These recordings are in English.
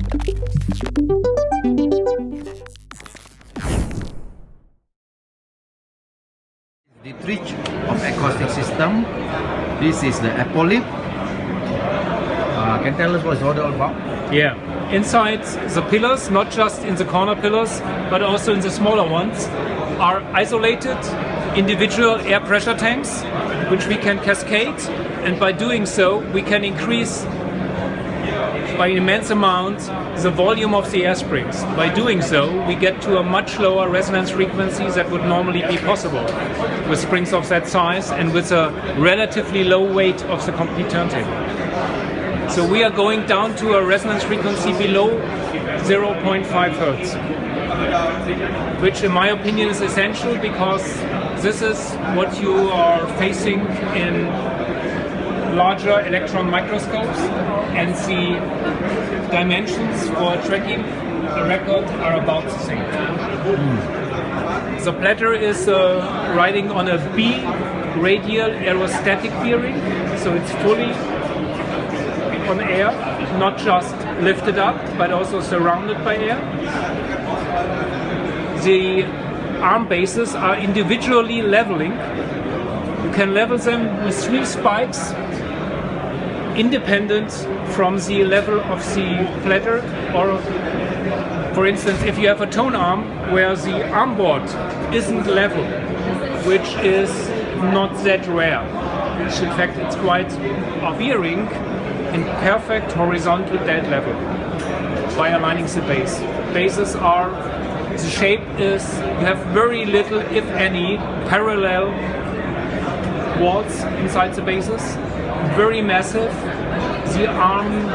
The trick of acoustic system. This is the Apolyt. Can you tell us what it's all about? Yeah, inside the pillars, not just in the corner pillars, but also in the smaller ones, are isolated individual air pressure tanks, which we can cascade, and by doing so, we can increase by an immense amount the volume of the air springs. By doing so, we get to a much lower resonance frequency that would normally be possible with springs of that size and with a relatively low weight of the complete turntable. So we are going down to a resonance frequency below 0.5 Hertz, which in my opinion is essential because this is what you are facing in larger electron microscopes, and the dimensions for tracking the record are about the same. The platter is riding on a B radial aerostatic bearing, so it's fully on air, not just lifted up, but also surrounded by air. The arm bases are individually leveling. You can level them with 3 spikes, independent from the level of the platter. Or, for instance, if you have a tone arm where the arm board isn't level, which is not that rare, which in fact it's quite veering in perfect horizontal dead level by aligning the base. Bases are, the shape is, you have very little, if any, parallel walls inside the bases, very massive. The arm,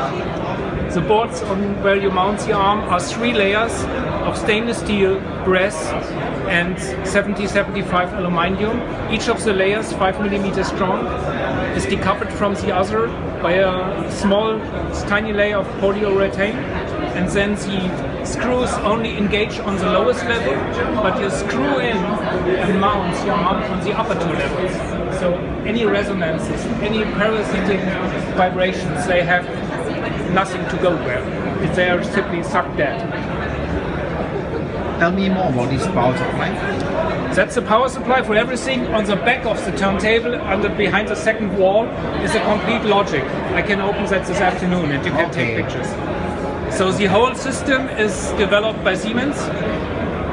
the boards on where you mount the arm are 3 layers of stainless steel, brass and 70-75 aluminium. Each of the layers 5 mm strong, is decoupled from the other by a small, tiny layer of polyurethane, and then the screws only engage on the lowest level, but you screw in and mount your arm on the upper 2 levels. So any resonances, any parasitic vibrations, they have nothing to go there. They are simply sucked dead. Tell me more about this power supply. That's the power supply for everything. On the back of the turntable, behind the second wall, is a complete logic. I can open that this afternoon and you can take pictures. So the whole system is developed by Siemens.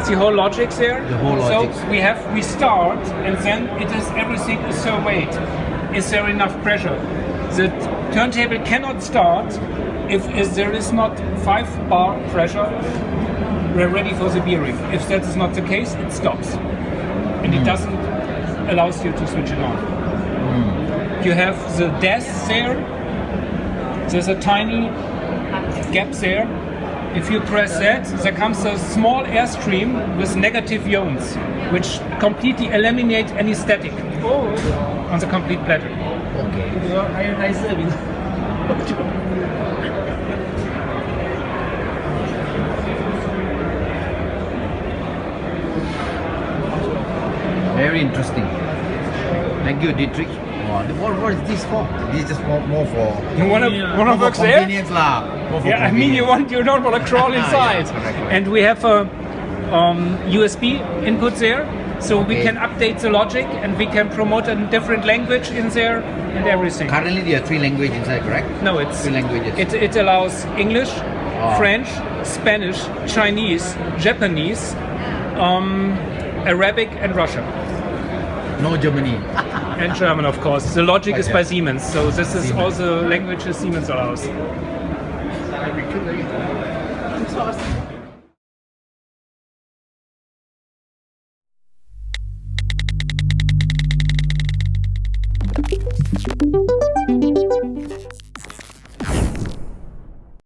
The whole logic's there. The whole logic. So we start, and then everything is surveyed. Is there enough pressure? The turntable cannot start if there is not 5 bar pressure ready for the bearing. If that is not the case, it stops. And it doesn't allow you to switch it on. You have the desk there. There's a tiny gap there. If you press that, there comes a small airstream with negative ions, which completely eliminate any static on the complete platter. Okay. Very interesting. Thank you, Dietrich. What is this for? This is just more for. You want to work there? Convenience lah. Yeah, I mean you don't want to crawl inside. Yeah, correct. And we have a USB input there, so we can update the logic and we can promote a different language in there and everything. Currently, there are 3 languages inside, correct? No, it's 3 languages. It allows English, French, Spanish, Chinese, Japanese, Arabic, and Russian. No Germany. And German, of course. The logic is by Siemens, so this is all the languages Siemens allows.